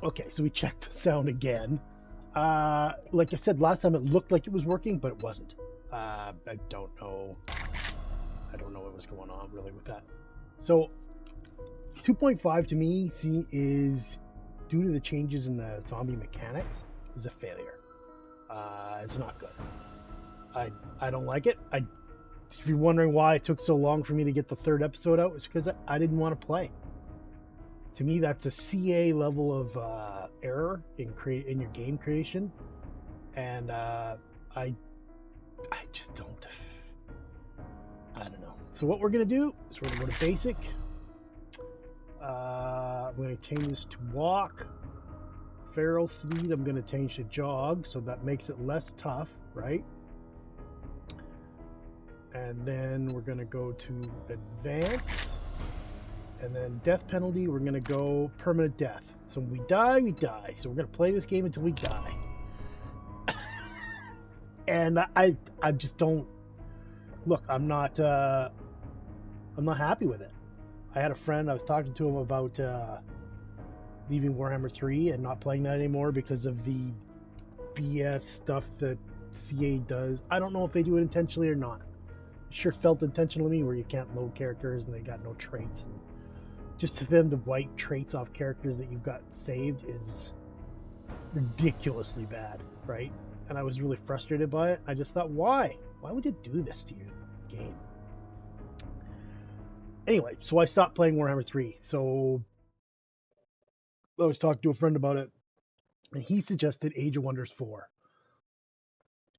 Okay, so we checked the sound again. Like I said last time, it looked like it was working, but it wasn't. I don't know. I don't know what was going on really with that. So 2.5 to me is due to the changes in the zombie mechanics is a failure. It's not good. I don't like it. If you're wondering why it took so long for me to get the third episode out, it's because I didn't want to play. To me, that's a CA level of error in your game creation, and I just don't. I don't know. So what we're gonna do is we're gonna go to basic. I'm gonna change this to walk. Feral speed, I'm gonna change to jog, so that makes it less tough, right? And then we're gonna go to advanced, and then death penalty, we're gonna go permanent death. So when we die, we die. So we're gonna play this game until we die. And I just don't look. I'm not happy with it. I had a friend. I was talking to him about leaving Warhammer 3 and not playing that anymore because of the BS stuff that CA does. I don't know if they do it intentionally or not. It sure felt intentional to me, where you can't load characters and they got no traits. And just for them to wipe traits off characters that you've got saved is ridiculously bad, right? And I was really frustrated by it. I just thought, why? Why would you do this to your game? Anyway, so I stopped playing Warhammer 3. So I was talking to a friend about it, and he suggested Age of Wonders 4.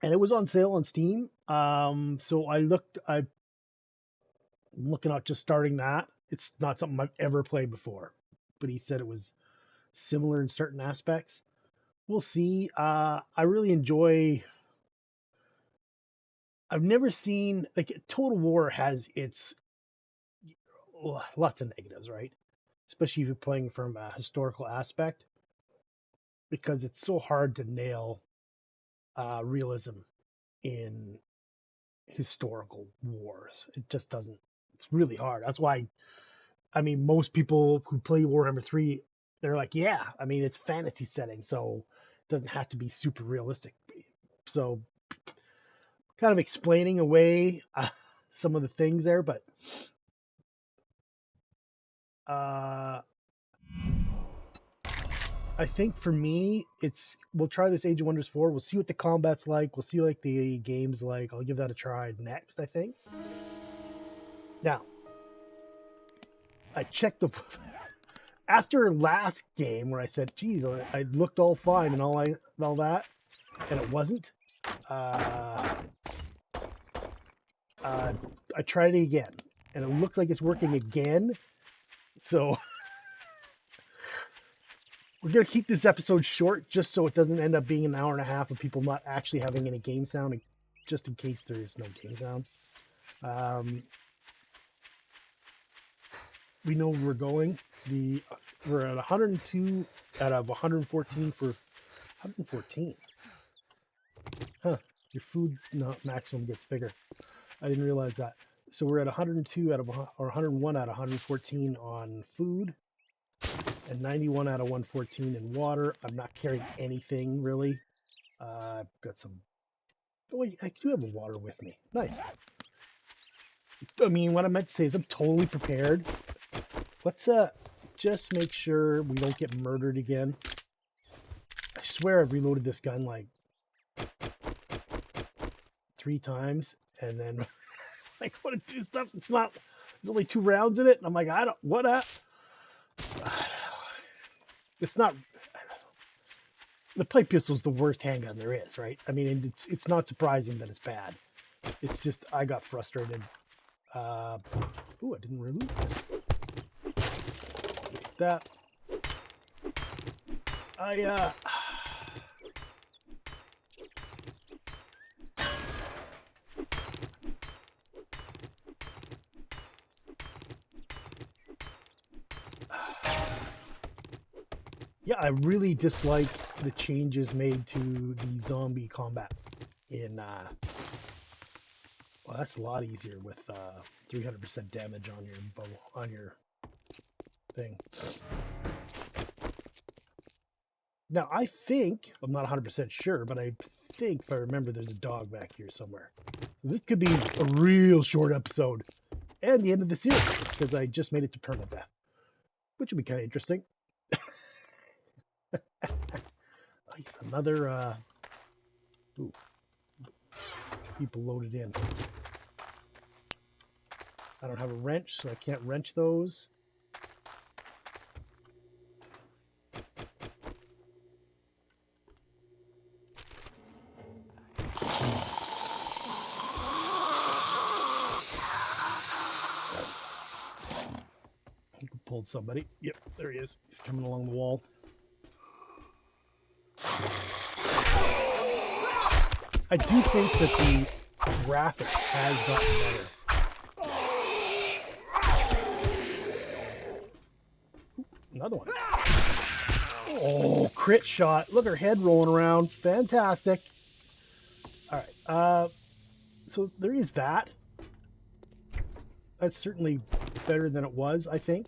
And it was on sale on Steam. So I'm looking at just starting that. It's not something I've ever played before, but he said it was similar in certain aspects. We'll see. I really enjoy. I've never seen, like, Total War has its lots of negatives, right? Especially if you're playing from a historical aspect, because it's so hard to nail realism in historical wars. It just doesn't. It's really hard. That's why, I mean, most people who play Warhammer 3, they're like, yeah, I mean, it's fantasy setting, so it doesn't have to be super realistic. So, kind of explaining away some of the things there, but uh, I think for me, we'll try this Age of Wonders 4. We'll see what the combat's like. We'll see like the game's like. I'll give that a try next, I think. Now, I checked the after last game where I said, "Geez, I looked all fine and all that," and it wasn't. Uh, uh, I tried it again, and it looks like it's working again. So we're gonna keep this episode short, just so it doesn't end up being an hour and a half of people not actually having any game sound, just in case there is no game sound. Um, we know where we're going. We're at 102 out of 114 for 114. Huh. Your food maximum gets bigger. I didn't realize that. So we're at 102 out of or 101 out of 114 on food, and 91 out of 114 in water. I'm not carrying anything really. I've got some. Oh, wait, I do have a water with me. Nice. I mean, what I meant to say is I'm totally prepared. Let's just make sure we don't get murdered again. I swear I've reloaded this gun like 3 times, and then I go to do stuff. It's not. There's only 2 rounds in it, and I'm like, I don't. What up? It's not. The pipe pistol's the worst handgun there is, right? I mean, it's not surprising that it's bad. It's just I got frustrated. Ooh, I didn't reload this. Look at that. Yeah, I really dislike the changes made to the zombie combat in well, that's a lot easier with 300% damage on your bow, on your thing. Now, I think, I'm not 100% sure, but I think if I remember, there's a dog back here somewhere. So this could be a real short episode and the end of the series because I just made it to permadeath, which would be kind of interesting. Nice, another, ooh, people loaded in. I don't have a wrench, so I can't wrench those. Pulled somebody. Yep, there he is. He's coming along the wall. I do think that the graphics has gotten better. Another one. Oh, crit shot. Look, her head rolling around. Fantastic. All right. So there is that. That's certainly better than it was, I think.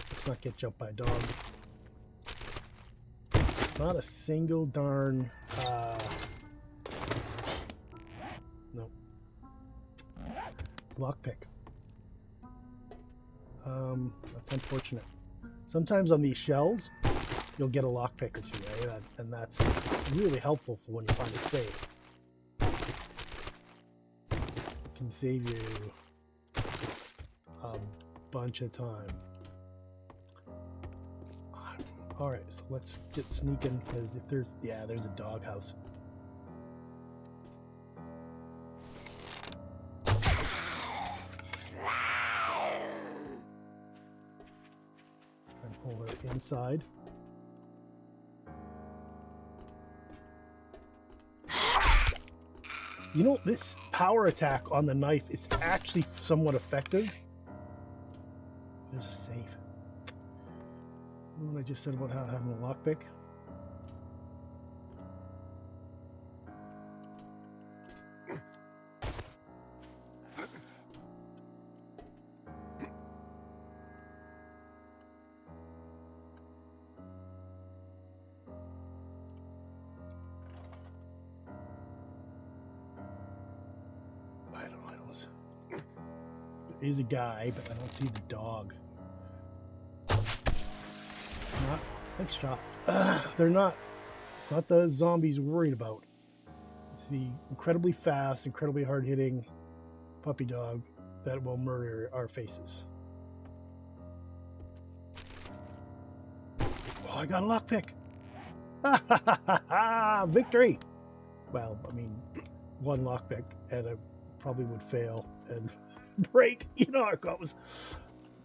Let's not get jumped by a dog. Not a single darn... no. Lockpick. That's unfortunate. Sometimes on these shells, you'll get a lockpick or two, right? And that's really helpful for when you find a save. It can save you a bunch of time. All right, so let's get sneaking because if there's a doghouse. And pull her inside. You know, this power attack on the knife is actually somewhat effective. There's a save. What I just said about having a lockpick. There is a guy, but I don't see the dog. Not nice shot. They're not. It's not the zombies we're worried about. It's the incredibly fast, incredibly hard-hitting puppy dog that will murder our faces. Oh, I got a lockpick! Victory! Well, I mean, one lockpick, and I probably would fail and break. You know how it goes.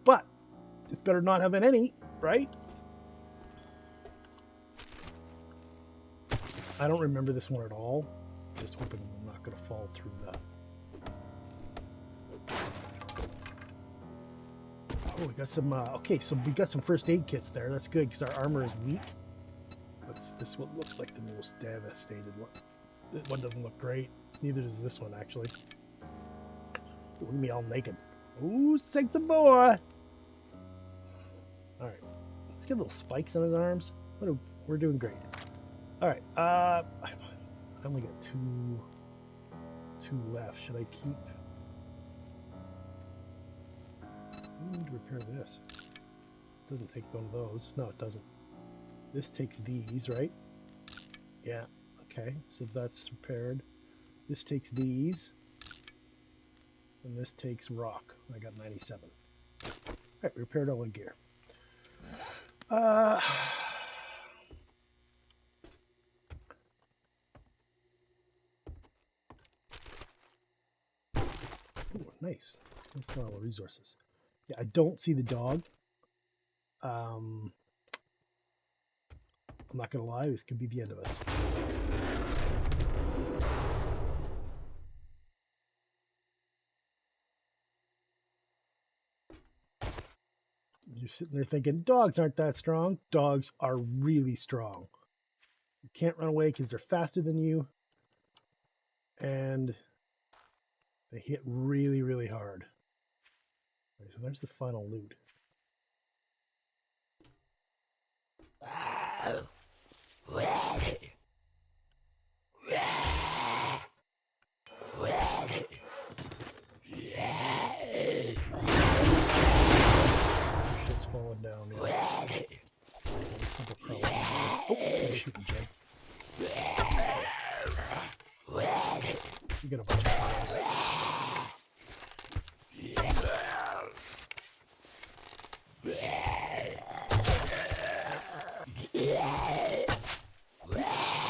But it's better not having any, right? I don't remember this one at all. Just hoping I'm not going to fall through the... Oh, we got some... okay, so we got some first aid kits there. That's good because our armor is weak. This one looks like the most devastated one. This one doesn't look great. Neither does this one, actually. Look at me all naked. Ooh, sexy boy! Alright. Let's get little spikes on his arms. We're doing great. Alright, I only got two left. Should I keep... I need to repair this. It doesn't take one of those. No, it doesn't. This takes these, right? Yeah, okay. So that's repaired. This takes these. And this takes rock. I got 97. Alright, repaired all the gear. Ooh, nice. That's a lot of resources. Yeah, I don't see the dog. I'm not gonna lie, this could be the end of us. You're sitting there thinking, dogs aren't that strong. Dogs are really strong. You can't run away because they're faster than you. And They hit really, really hard. Okay, so there's the final loot. Shit's falling down. Yeah. Oh, he's shooting, Jay. You got a bunch of files.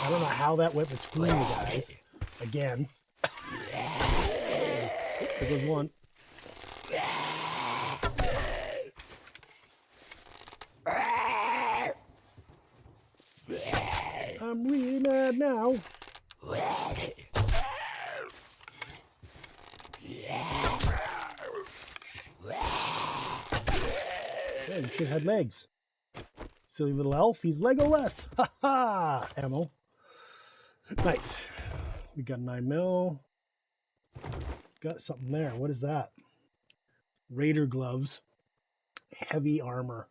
I don't know how that went between you guys. Again. There goes one. I'm really mad now. Yeah, you should have legs. Silly little elf, he's Legolas. Ha ha! Ammo. Nice. We got 9mm. Got something there. What is that? Raider gloves. Heavy armor.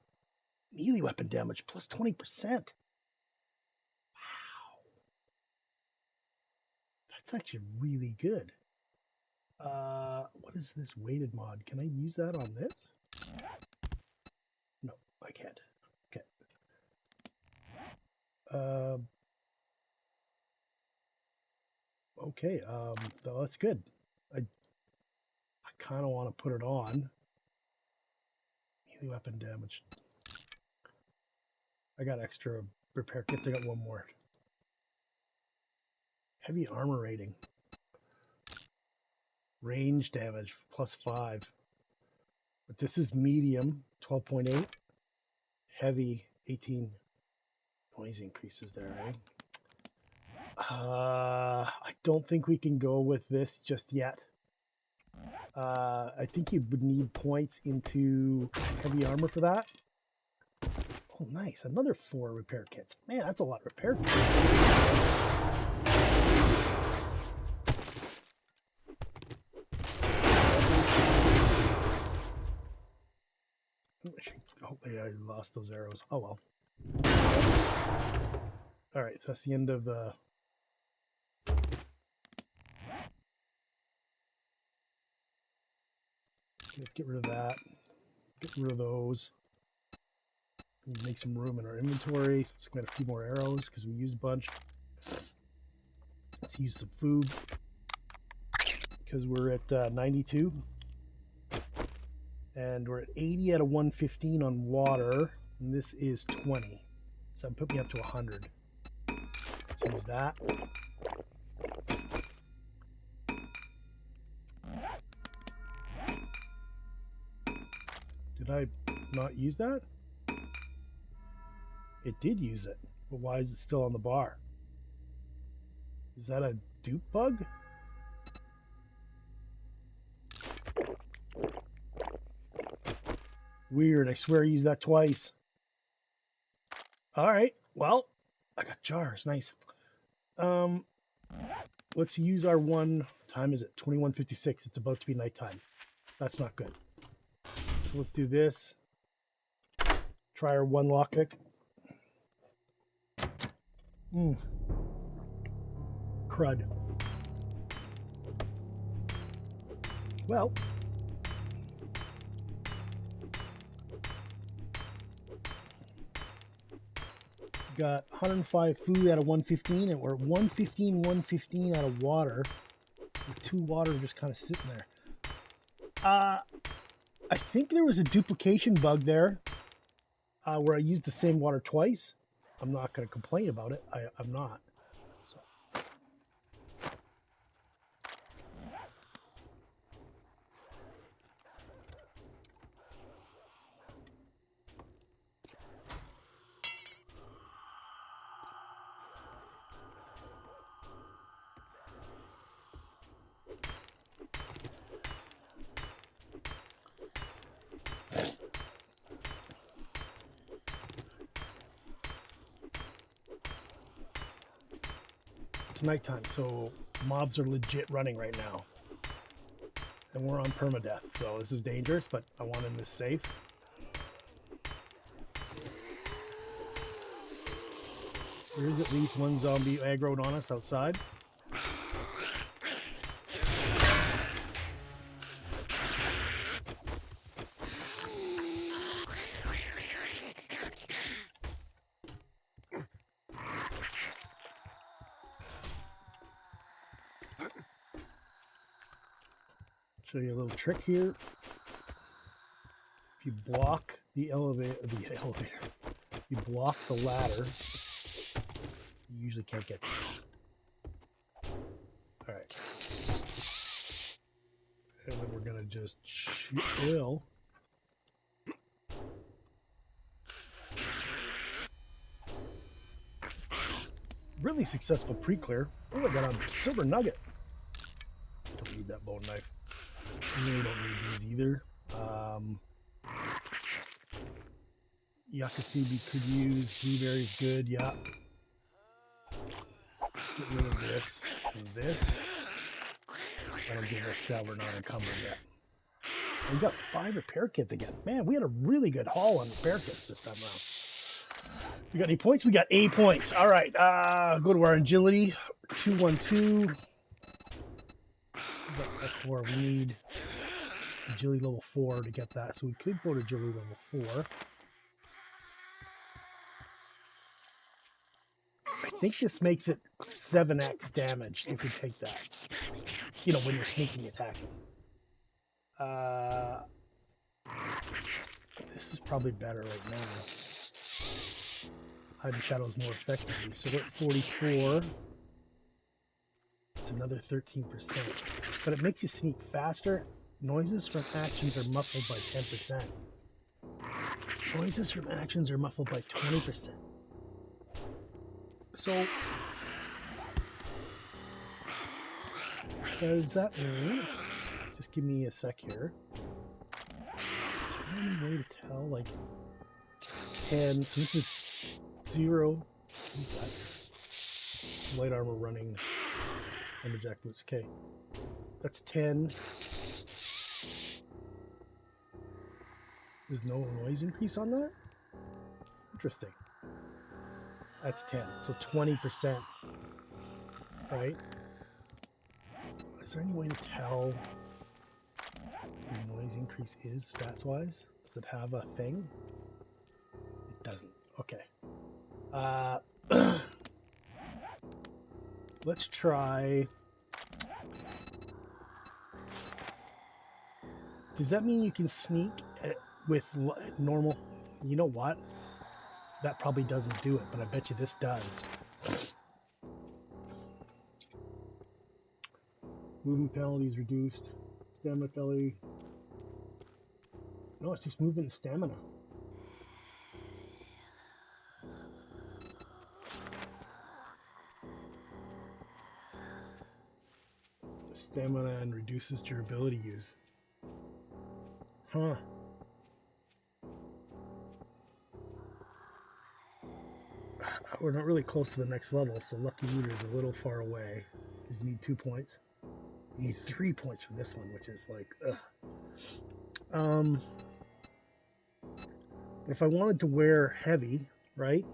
Melee weapon damage plus 20%. Wow. That's actually really good. What is this weighted mod? Can I use that on this? No, I can't. Okay. Okay, that's good. I kind of want to put it on. Melee weapon damage. I got extra repair kits. I got one more. Heavy armor rating. Range damage plus 5. But this is medium, 12.8. Heavy, 18. Noise increases there, eh? I don't think we can go with this just yet. I think you would need points into heavy armor for that. Oh, nice. Another 4 repair kits. Man, that's a lot of repair kits. Hopefully I lost those arrows. Oh, well. All right, so that's the end of the... Let's get rid of that. Get rid of those. Make some room in our inventory. Let's get a few more arrows because we used a bunch. Let's use some food because we're at 92. And we're at 80 out of 115 on water. And this is 20. So that put me up to 100. Let's use that. Did I not use that? It did use it. But why is it still on the bar? Is that a dupe bug? Weird. I swear I used that twice. Alright. Well, I got jars. Nice. Let's use our one. Time is it? 21:56. It's about to be nighttime. That's not good. So let's do this. Try our one lockpick. Crud. Well. Got 105 food out of 115, and we're at 115 out of water. With 2 water just kind of sitting there. I think there was a duplication bug there where I used the same water twice. I'm not going to complain about it. I'm not. It's nighttime, so mobs are legit running right now. And we're on permadeath, so this is dangerous, but I want him this safe. There is at least one zombie aggroed on us outside. Show you a little trick here. If you block the elevator, you block the ladder, you usually can't get there. All right. And then we're gonna just chill. Really successful pre-clear. Oh, I got a silver nugget. Don't need that bone knife. Really don't need these either. Yakasibi could use blueberries. Good, yeah. Get rid of this and this. That'll give us that we're not encumbered yet. We got 5 repair kits again. Man, we had a really good haul on repair kits this time around. We got any points? We got 8 points. All right, go to our agility. 212. That's 4. We need agility level 4 to get that. So we could go to agility level 4. I think this makes it 7x damage if you take that. You know, when you're sneaking attacking. This is probably better right now. Hide the shadows more effectively. So we're at 44. It's another 13%. But it makes you sneak faster. Noises from actions are muffled by 10%. Noises from actions are muffled by 20%. So, does that mean, just give me a sec here, is there any way to tell, like, 10, so this is 0, light armor running, lumberjack boots, okay, that's 10, there's no noise increase on that? Interesting. That's 10, so 20%, right? Is there any way to tell what the noise increase is stats-wise? Does it have a thing? It doesn't. Okay. Let's try... Does that mean you can sneak with normal... You know what? That probably doesn't do it, but I bet you this does. Movement penalty is reduced. Stamina penalty. No, it's just movement and stamina. Stamina and reduces durability use. Huh. We're not really close to the next level, so Lucky Meter is a little far away. You need 2 points. You need 3 points for this one, which is like, ugh. But if I wanted to wear heavy, right?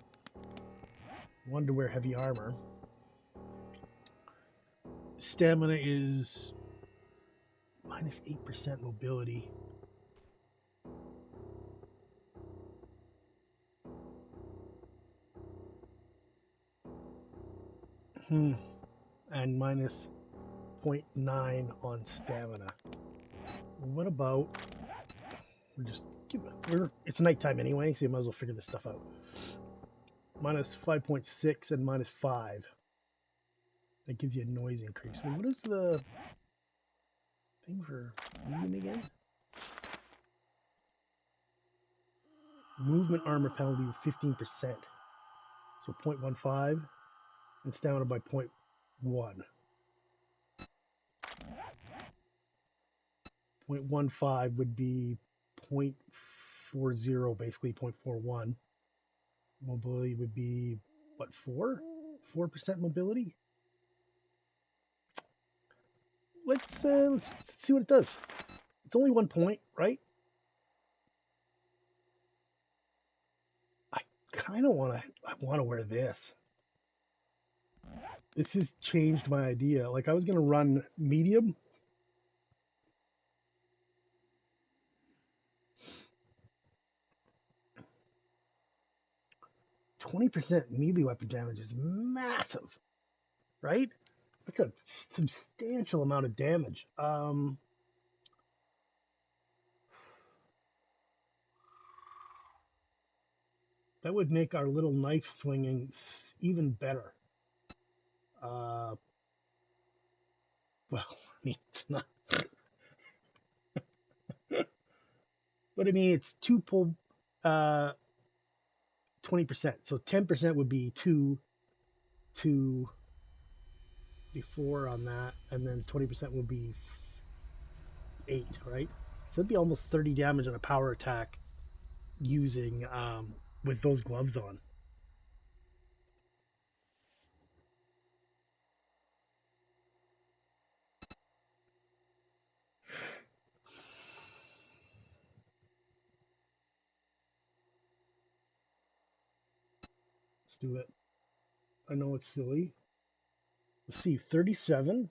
I wanted to wear heavy armor. Stamina is minus 8% mobility. And minus 0.9 on stamina. What about, it's nighttime anyway, so you might as well figure this stuff out. Minus 5.6 and minus 5. That gives you a noise increase. Well, what is the thing for movement again? Movement armor penalty of 15%. So 0.15 and stamina by 0.1. 0.15 would be 0.40, basically 0.41. Mobility would be, what, 4%? 4% mobility? let's see what it does. It's only 1 point, right? I kind of want to wear this. This has changed my idea. Like I was gonna run medium. 20% melee weapon damage is massive, right? That's a substantial amount of damage. That would make our little knife swinging even better. Well, I mean, it's not, but I mean, it's 2 pull, 20%. So 10% would be 2, 4 on that, and then 20% would be 8, right? So that'd be almost 30 damage on a power attack using with those gloves on. Let's do it. I know it's silly. Let's see, 37.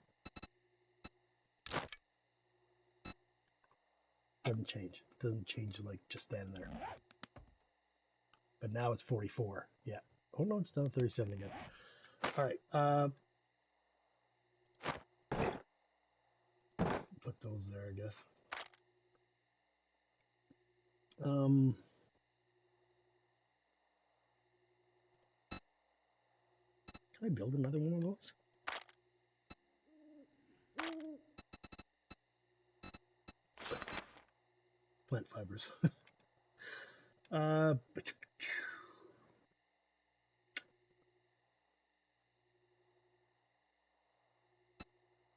Doesn't change. Doesn't change like just then there. But now it's 44. Yeah. Oh no, it's down 37 again. All right. Put those there, I guess. Can I build another one of those? Plant fibers.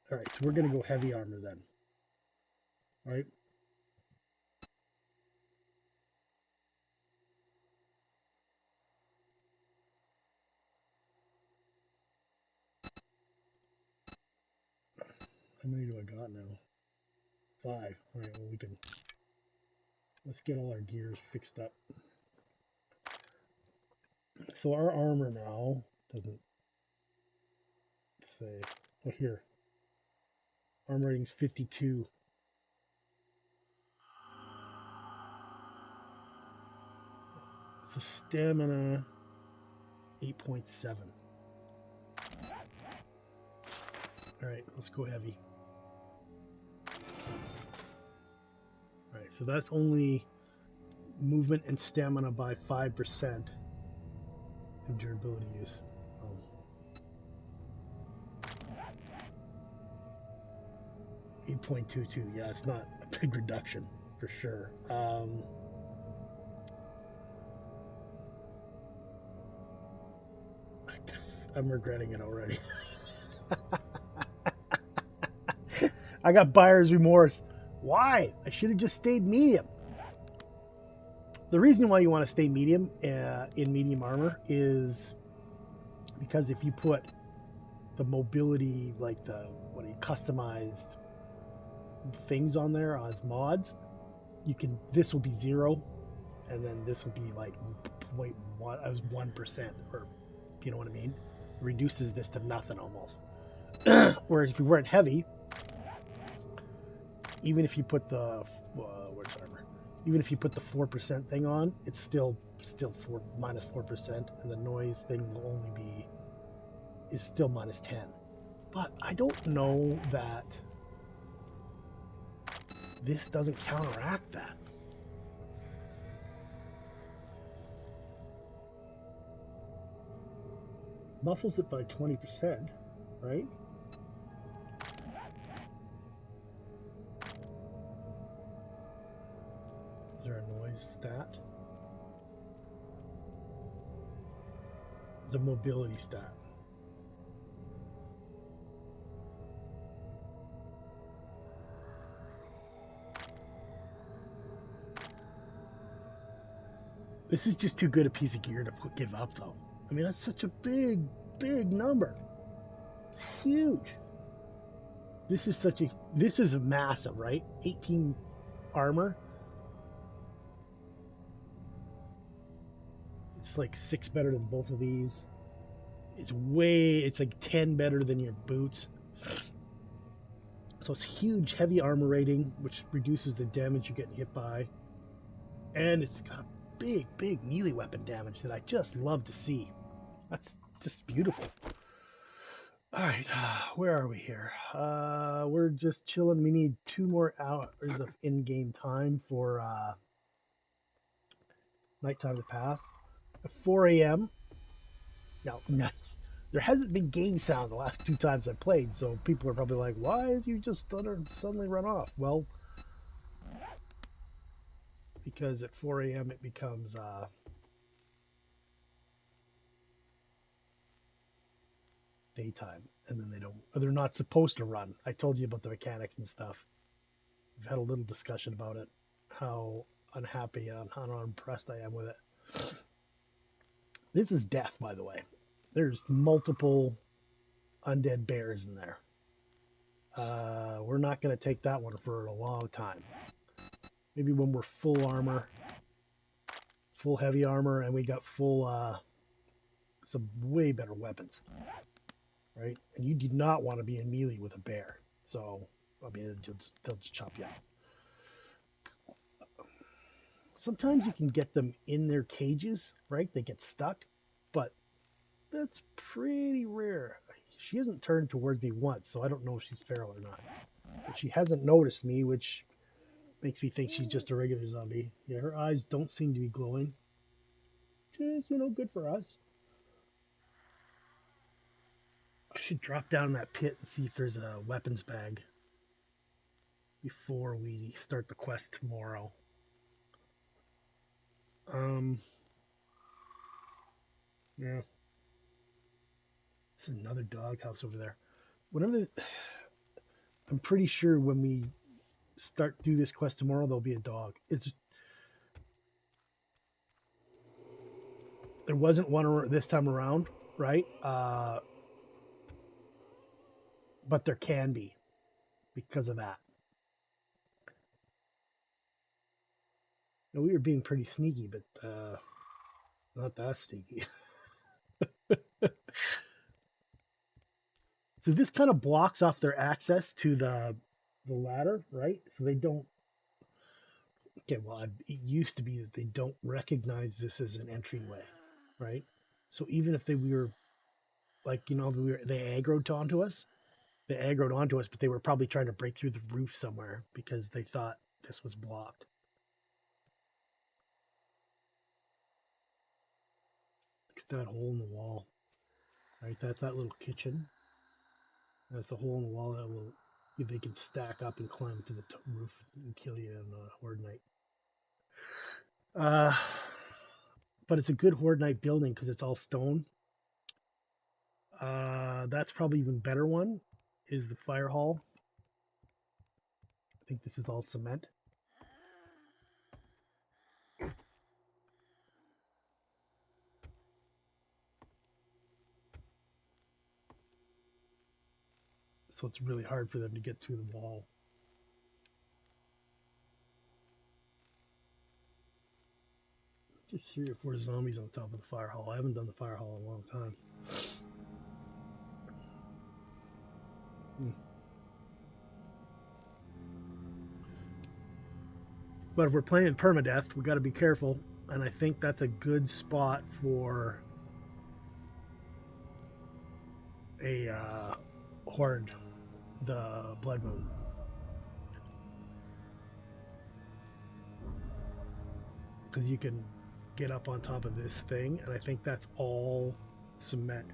All right, so we're gonna go heavy armor then. All right. How many do I got now? 5. All right, well we can. Let's get all our gears fixed up. So our armor now doesn't say. Oh, here. Armor rating's 52. The stamina 8.7. All right, let's go heavy. All right, so that's only movement and stamina by 5% and durability use. 8.22. Yeah, it's not a big reduction for sure. I'm regretting it already. I got buyer's remorse. Why? I should have just stayed medium. The reason why you want to stay medium in medium armor is because if you put the mobility, like the customized things on there as mods, you can. This will be 0, and then this will be like 1%, or you know what I mean. It reduces this to nothing almost. Whereas if you weren't heavy, even if you put the where's armor? Even if you put the 4% thing on, it's still minus 4%, and the noise thing will only be is still minus 10. But I don't know that this doesn't counteract that. Muffles it by 20%, right? Is there a noise stat? The mobility stat. This is just too good a piece of gear to give up, though. I mean, that's such a big number. It's huge. This is massive, right? 18 armor. It's like 6 better than both of these. It's like 10 better than your boots. So it's huge, heavy armor rating, which reduces the damage you get hit by. And it's got a big melee weapon damage that I just love to see. That's just beautiful. All right, where are we here? We're just chilling. We need 2 more hours of in-game time for nighttime to pass. At 4 a.m. Now, there hasn't been game sound the last 2 times I played, so people are probably like, "Why is you just suddenly run off?" Well, because at 4 a.m. it becomes daytime, and then they're not supposed to run. I told you about the mechanics and stuff. We've had a little discussion about it, how unhappy and how unimpressed I am with it. This is death, by the way. There's multiple undead bears in there. We're not going to take that one for a long time. Maybe when we're full armor, full heavy armor, and we got full some way better weapons, right? And you do not want to be in melee with a bear. So, I mean, they'll just chop you out. Sometimes you can get them in their cages, right? They get stuck, but that's pretty rare. She hasn't turned towards me once, so I don't know if she's feral or not. But she hasn't noticed me, which makes me think she's just a regular zombie. Yeah, her eyes don't seem to be glowing. Just, good for us. I should drop down in that pit and see if there's a weapons bag before we start the quest tomorrow. Yeah. There's another doghouse over there. I'm pretty sure when we start do this quest tomorrow, there'll be a dog. It's just, there wasn't one this time around, right? But there can be because of that. Now, we were being pretty sneaky, but not that sneaky. So this kind of blocks off their access to the ladder, right? So they don't. Okay, well, it used to be that they don't recognize this as an entryway, right? So even if we were like, they aggroed onto us. They aggroed onto us, but they were probably trying to break through the roof somewhere because they thought this was blocked. Look at that hole in the wall, right? That's that little kitchen. That's a hole in the wall they can stack up and climb to the roof and kill you in a horde night. But it's a good horde night building because it's all stone. That's probably even better one is the fire hall. I think this is all cement. So it's really hard for them to get to the wall. Just 3 or 4 zombies on top of the fire hall. I haven't done the fire hall in a long time. But if we're playing permadeath, we got to be careful, and I think that's a good spot for a horde, the blood moon. Because you can get up on top of this thing, and I think that's all cement.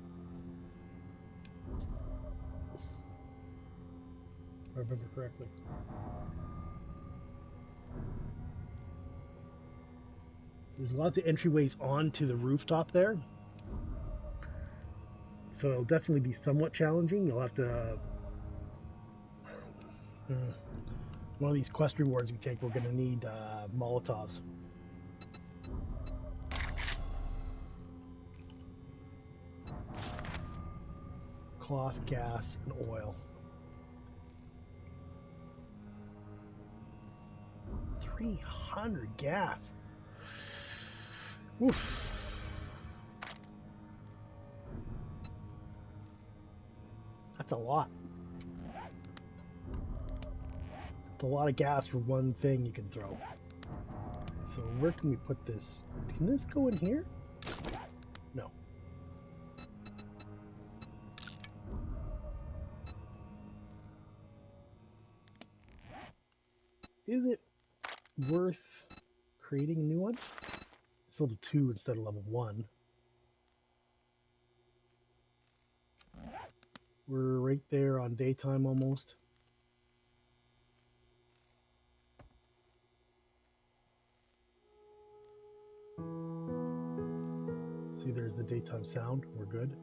If I remember correctly. There's lots of entryways onto the rooftop there. So it'll definitely be somewhat challenging. You'll have to... one of these quest rewards we take, we're going to need Molotovs. Cloth, gas, and oil. 300 gas. Oof. That's a lot. It's a lot of gas for one thing you can throw. So where can we put this? Can this go in here? No. Is it worth creating a new one? It's level 2 instead of level 1. We're right there on daytime almost. See, there's the daytime sound. We're good.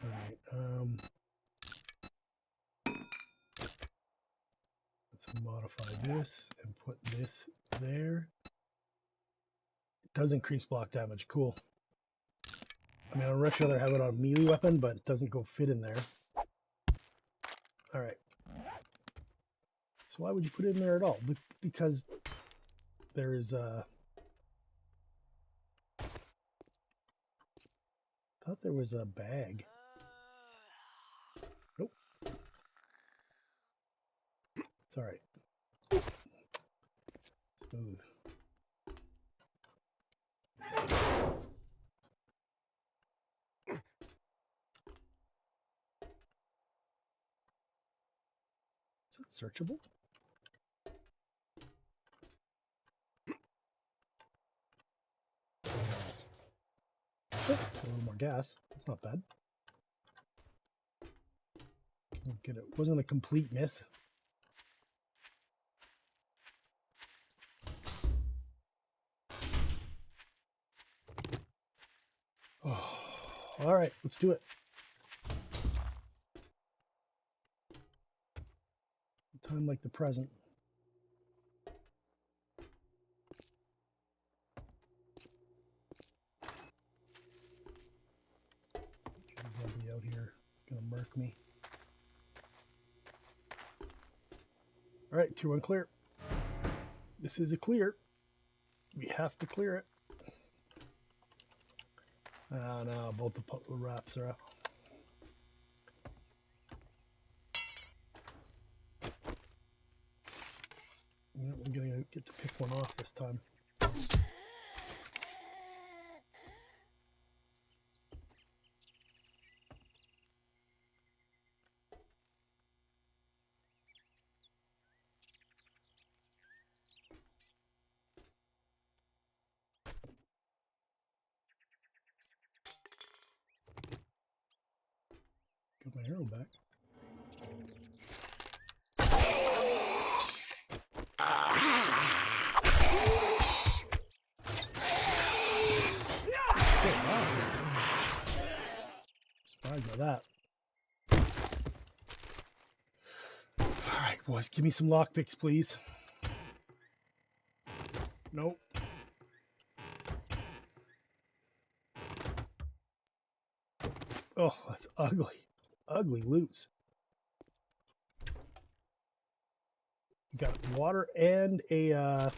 All right. Let's modify this and put this there. It does increase block damage. Cool. I mean, I'd much rather have it on a melee weapon, but it doesn't go fit in there. All right. So why would you put it in there at all? Because there's thought there was a bag. Nope. It's all right. Smooth. Is it searchable? Gas. Oh, a little more gas. That's not bad. Can't get it. Wasn't a complete miss. Oh, all right, let's do it. A time like the present. He'll be out here. It's gonna murk me. All right, 2-1 clear. This is a clear. We have to clear it. Oh no, both the wraps are up. You know, we're gonna get to pick one off this time. Got my arrow back. Surprised by that. Alright, boys, give me some lockpicks, please. Nope. Oh, that's ugly. Ugly loots. You got water and a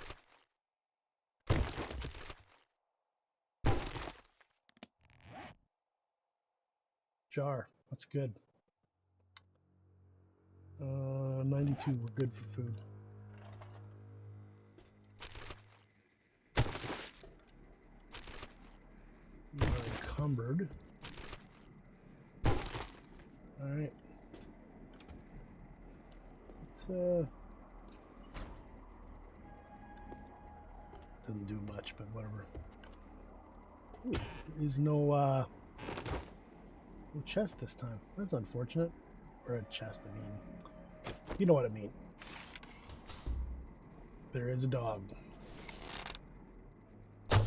jar. That's good. 92, we're good for food. We are encumbered. Alright. Let's doesn't do much, but whatever. Ooh, there is no chest this time. That's unfortunate. Or a chest, I mean. You know what I mean. There is a dog. Got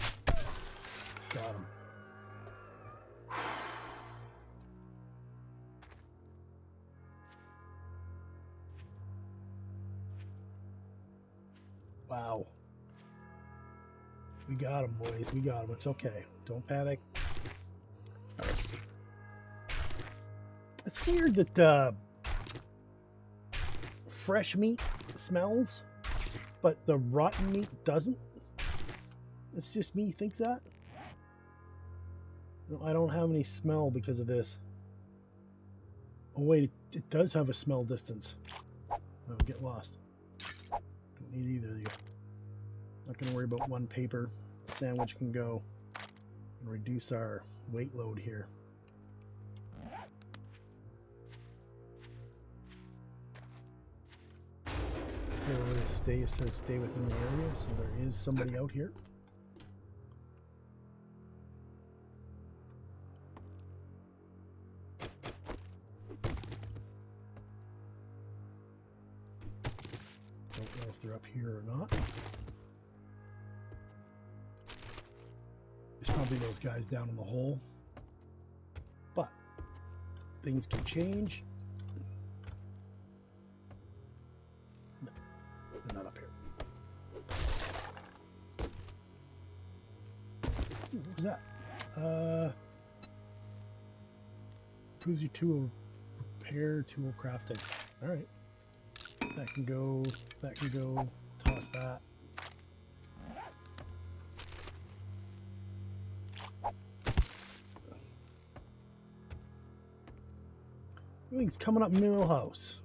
him. Wow. We got him, boys. We got him. It's okay. Don't panic. It's weird that fresh meat smells, but the rotten meat doesn't. It's just me thinks that. No, I don't have any smell because of this. Oh wait, it does have a smell distance. Oh, get lost. Don't need either of you. Not going to worry about one paper. Sandwich can go and reduce our weight load here. Stay, it says stay within the area, so there is somebody out here. Don't know if they're up here or not. There's probably those guys down in the hole, but things can change. No, they're not up here. What was that? Improves your tool repair, tool crafting. All right, that can go. That can go. Toss that. Everything's coming up middle house.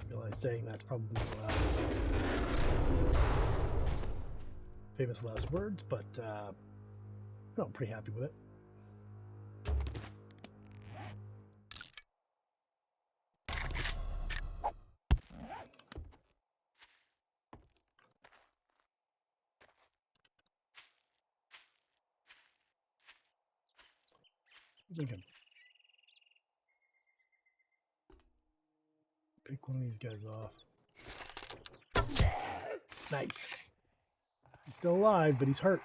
I realize saying that's probably middle house. Famous last words, but no, I'm pretty happy with it. I'm thinking. Pick one of these guys off. Nice. He's still alive, but he's hurt.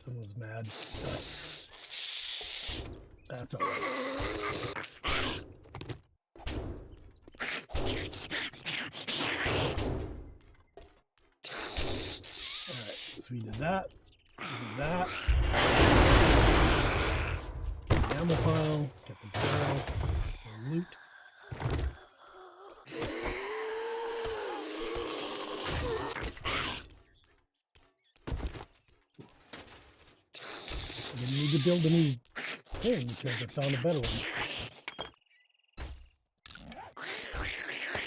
Someone's mad. That's all right. Alright, so we did that. We did that. Get the ammo pile. Get the barrel. The loot. We need to build a new thing because I found a better one.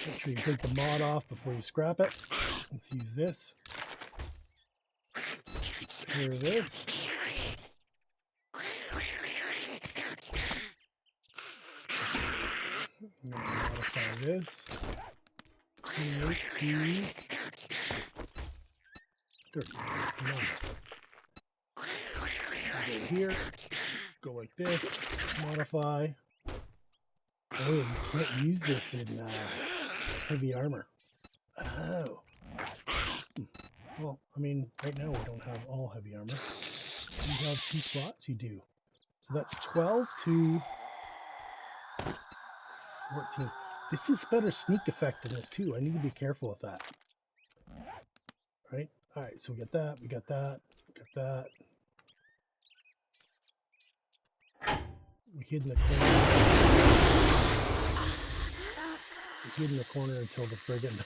Make sure you take the mod off before you scrap it. Let's use this. Clear this. I'm going to modify this. 28 to 30. Go here. Go like this. Modify. Oh, you can't use this in heavy armor. Oh. Well, I mean, right now we don't have all heavy armor. You have 2 slots? You do. So that's 12 to 14. This is better sneak effectiveness too. I need to be careful with that. Right? Alright, so we got that, we got that, we got that. We hid in the corner. We hid in the corner until the friggin'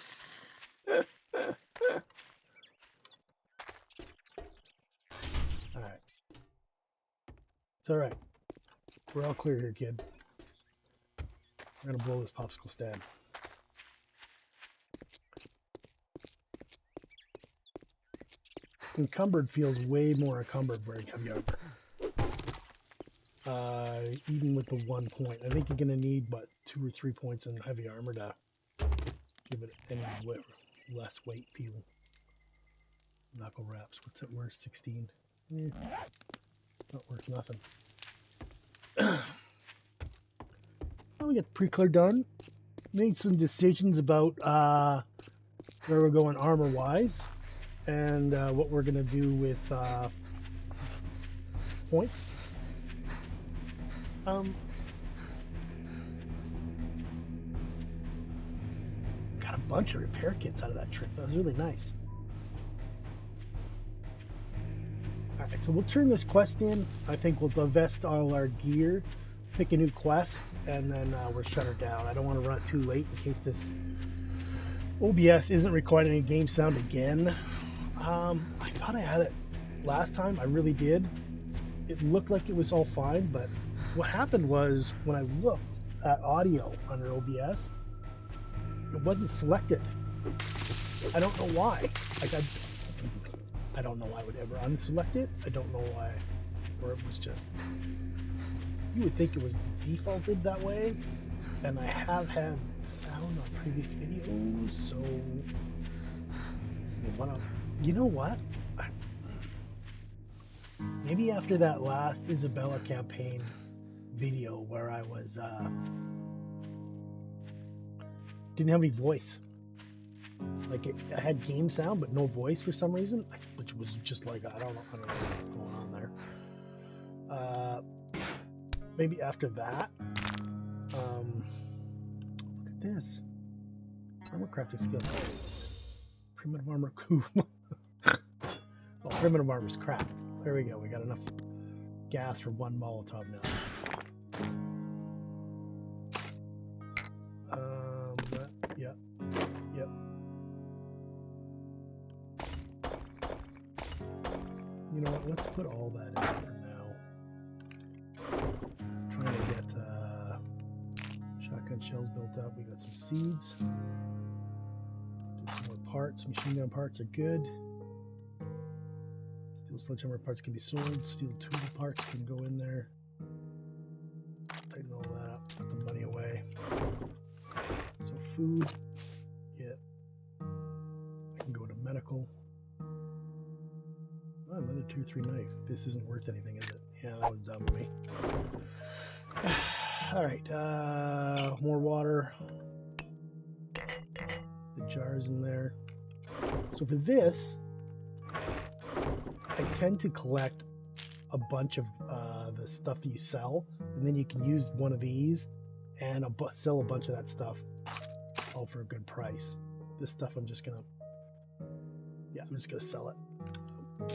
Alright. It's alright. We're all clear here, kid. I'm gonna blow this popsicle stand. encumbered feels way more encumbered wearing heavy armor. Even with the 1 point. I think you're going to need, what, 2 or 3 points in heavy armor to give it any less weight feel. Knuckle wraps. What's it worth? 16. Not worth nothing. Well, we got the pre-clear done. Made some decisions about where we're going armor-wise. And what we're going to do with points. Got a bunch of repair kits out of that trip. That was really nice. Alright, so we'll turn this quest in. I think we'll divest all our gear, pick a new quest, and then we'll shut her down. I don't want to run it too late in case this OBS isn't recording any game sound again. I thought I had it last time. I really did. It looked like it was all fine, but what happened was when I looked at audio under OBS, it wasn't selected. I don't know why. Like I don't know why I would ever unselect it. I don't know why, or it was just, you would think it was defaulted that way, and I have had sound on previous videos, so you know what? Maybe after that last Isabella campaign video where I was didn't have any voice, like I had game sound but no voice for some reason, which was just like I don't know what's going on there. Maybe after that, look at this armor crafting skill, primitive armor coup. Well, primitive armor's crap. There we go, we got enough gas for 1 Molotov now. Yep. You know what, let's put all that in for now. Trying to get shotgun shells built up. We got some seeds. Do some more parts. Machine gun parts are good. Steel sledgehammer parts can be sold. Steel tool parts can go in there. Tighten all that up. Put the money away. So food. Yeah. I can go to medical. Oh, another 2-3 knife. This isn't worth anything, is it? Yeah, that was dumb of me. Alright, more water. The jars in there. So for this, I tend to collect a bunch of the stuff that you sell, and then you can use one of these and sell a bunch of that stuff all for a good price. This stuff I'm just gonna sell it.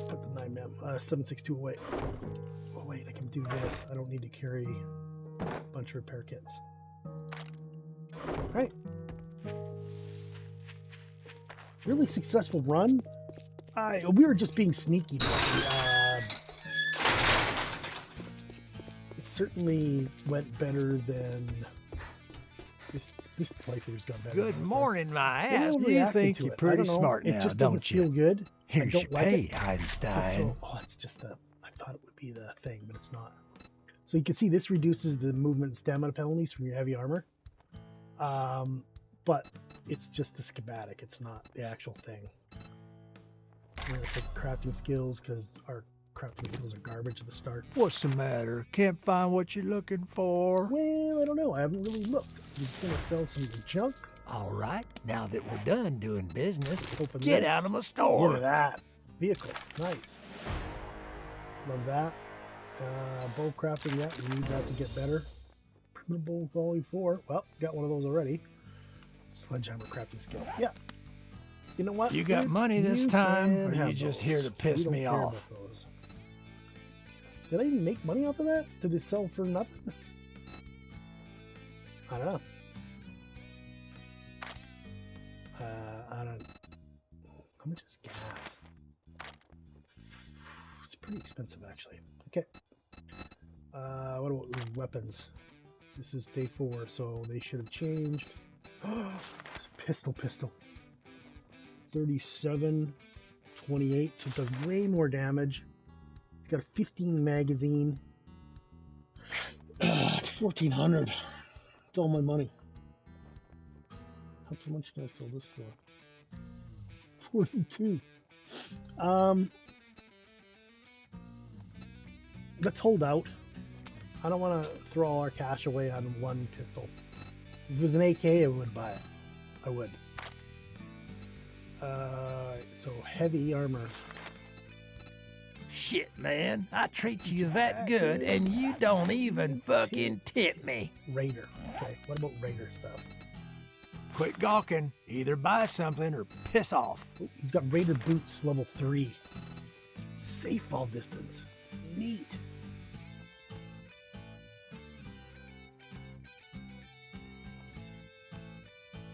Put the 9mm 7.62 away. Oh wait, I can do this. I don't need to carry a bunch of repair kits. Alright. Really successful run. We were just being sneaky. It certainly went better than this playthrough's gone better. Good morning, my ass. You think you're pretty smart now, don't you? Feel good. Here's your pay, Einstein. Oh, it's just I thought it would be the thing, but it's not. So you can see this reduces the movement and stamina penalties from your heavy armor. But it's just the schematic. It's not the actual thing. We're going to take crafting skills because our crafting skills are garbage at the start. What's the matter? Can't find what you're looking for? Well, I don't know. I haven't really looked. I'm just going to sell some junk. All right, now that we're done doing business, Open get this. out of my store. Look at that. Vehicles. Nice. Love that. Bow crafting, yeah, we need that to get better. Primitive bow volume 4. Well, got one of those already. Sledgehammer crafting skill. Yeah. You know what? You got money this time, or are you just here to piss me off? Did I even make money off of that? Did it sell for nothing? I don't know. I don't. How much is gas? It's pretty expensive, actually. Okay. What about weapons? This is day 4, so they should have changed. It's a pistol. 37. 28, so it does way more damage. It's got a 15 magazine. It's 1,400. It's all my money. How much can I sell this for? 42. Let's hold out. I don't want to throw all our cash away on one pistol. If it was an AK, I would buy it. I would. So heavy armor. Shit, man. I treat you that good and you don't even fucking tip me. Raider. Okay, what about Raider stuff? Quit gawking. Either buy something or piss off. Oh, he's got Raider boots, level 3. Safe fall distance. Neat.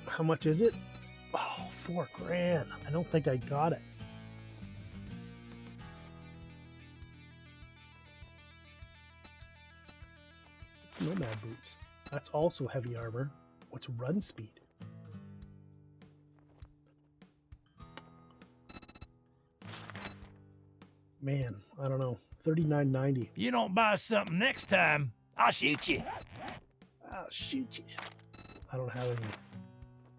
How much is it? Oh, $4 grand. I don't think I got it. It's Nomad boots. That's also heavy armor. What's run speed? Man, I don't know. $39.90. If you don't buy something next time, I'll shoot you. I'll shoot you. I don't have any.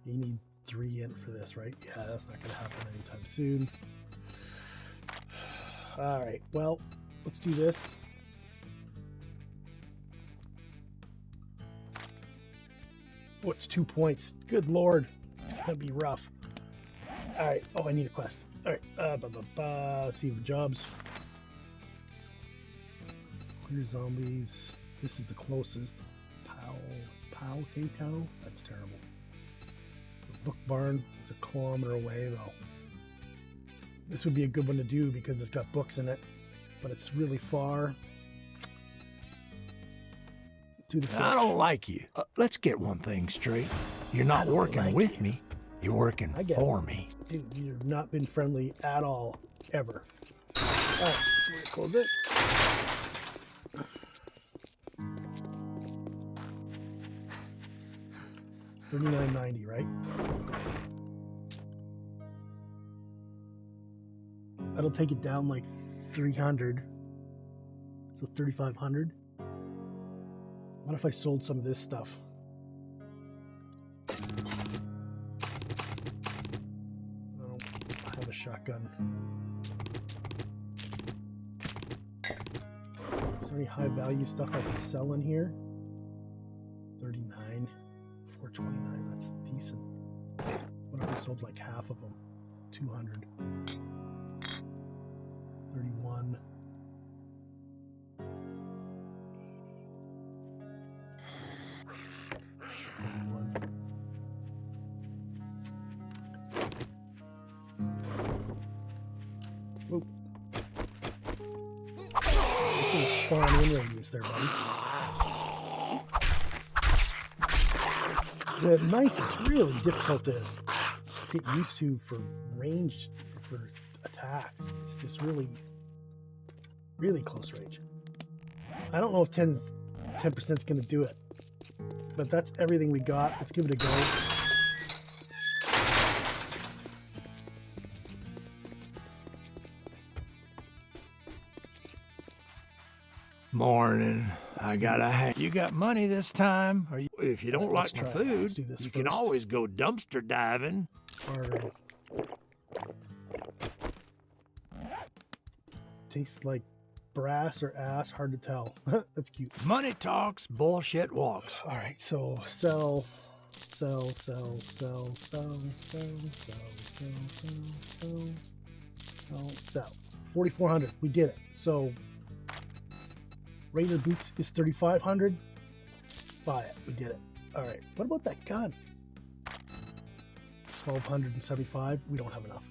You need 3 int for this, right? Yeah, that's not going to happen anytime soon. All right, well, let's do this. What's 2 points? Good lord, it's going to be rough. All right, oh, I need a quest. All right, let's see the jobs. Clear zombies. This is the closest. Pow, that's terrible. The book barn is a kilometer away, though. This would be a good one to do because it's got books in it, but it's really far. Let's do the fish. I don't like you. Let's get one thing straight. You're not working like with you. me. You're working for me. Dude, you've not been friendly at all, ever. All right, so we're gonna close it. $39.90, right? That'll take it down like 300. So 3,500. What if I sold some of this stuff? I don't have a shotgun. Is there any high value stuff I can sell in here? 39, 429, that's decent. What if I sold like half of them? 200. 31. 21. Whoa. This is spawn in radius there, buddy. The knife is really difficult to get used to for range, for attacks. It's just really, really close range. I don't know if 10% is going to do it, but that's everything we got. Let's give it a go. Morning. I got a hack. You got money this time? Or if you don't like my food, you can always go dumpster diving. Barter. Tastes like brass or ass, hard to tell. That's cute. Money talks, bullshit walks. All right, so sell. 4,400. We did it. So Raider boots is 3,500. Buy it. We did it. All right. What about that gun? 1,275. We don't have enough.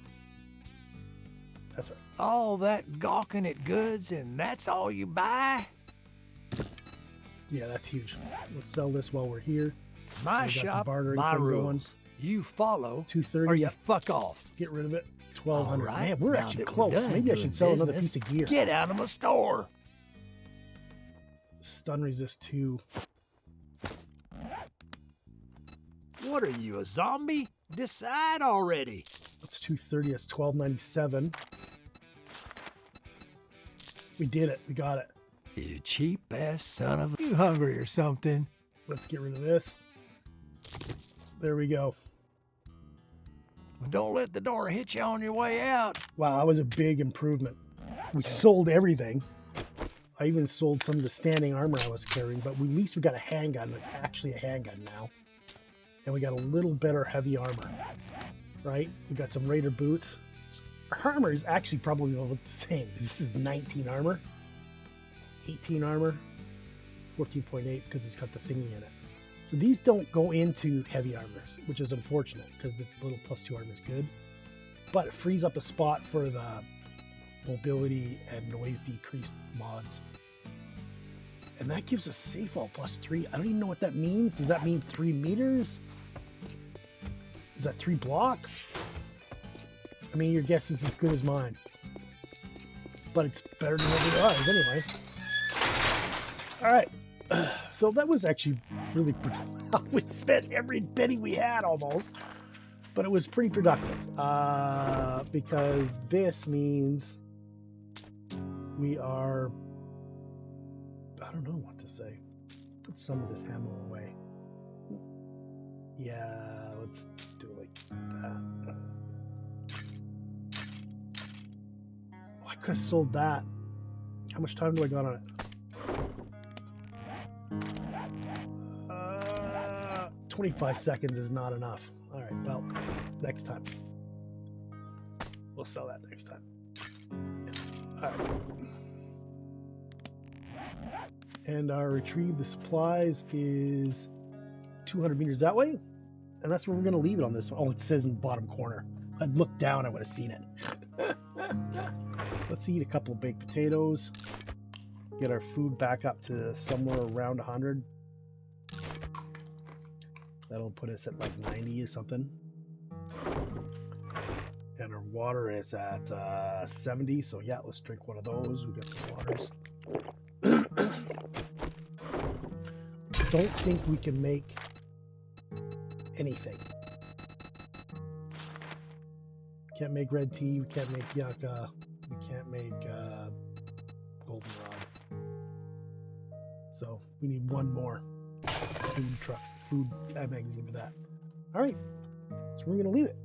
That's right. All that gawking at goods and that's all you buy? Yeah, that's huge. Let's sell this while we're here. My shop, my rules. Going. You follow 230. or you fuck off. Get rid of it. 1,200. Right, man, we're now actually that we're close. done Maybe I should sell another business, piece of gear. Get out of my store. Stun resist 2. What are you, a zombie? Decide already. That's 230. That's 1297. We did it. We got it. You cheap ass son of a... You hungry or something? Let's get rid of this. There we go. Well, don't let the door hit you on your way out. Wow, that was a big improvement. We sold everything. I even sold some of the standing armor I was carrying, but at least we got a handgun. It's actually a handgun now. And we got a little better heavy armor, right? We got some Raider boots. Our armor is actually probably about the same. This is 19 armor, 18 armor, 14.8 because it's got the thingy in it. So these don't go into heavy armors, which is unfortunate because the little +2 armor is good. But it frees up a spot for the mobility and noise decreased mods. And that gives us safe all +3. I don't even know what that means. Does that mean 3 meters? Is that 3 blocks? I mean, your guess is as good as mine. But it's better than every ours anyway. Alright. So that was actually really productive. We spent every penny we had almost. But it was pretty productive. Because this means we are... I don't know what to say. Put some of this ammo away. Yeah, let's do it like that. Oh, I could have sold that. How much time do I got on it? 25 seconds is not enough. Alright, well, next time. We'll sell that next time. Alright. And our retrieve the supplies is 200 meters that way. And that's where we're going to leave it on this one. Oh, it says in the bottom corner. I'd looked down, I would have seen it. Let's eat a couple of baked potatoes. Get our food back up to somewhere around 100. That'll put us at like 90 or something. And our water is at 70. So yeah, let's drink one of those. We got some waters. Don't think we can make anything. Can't make red tea, we can't make yucca, we can't make goldenrod. So we need one more food magazine for that. Alright, so we're gonna leave it.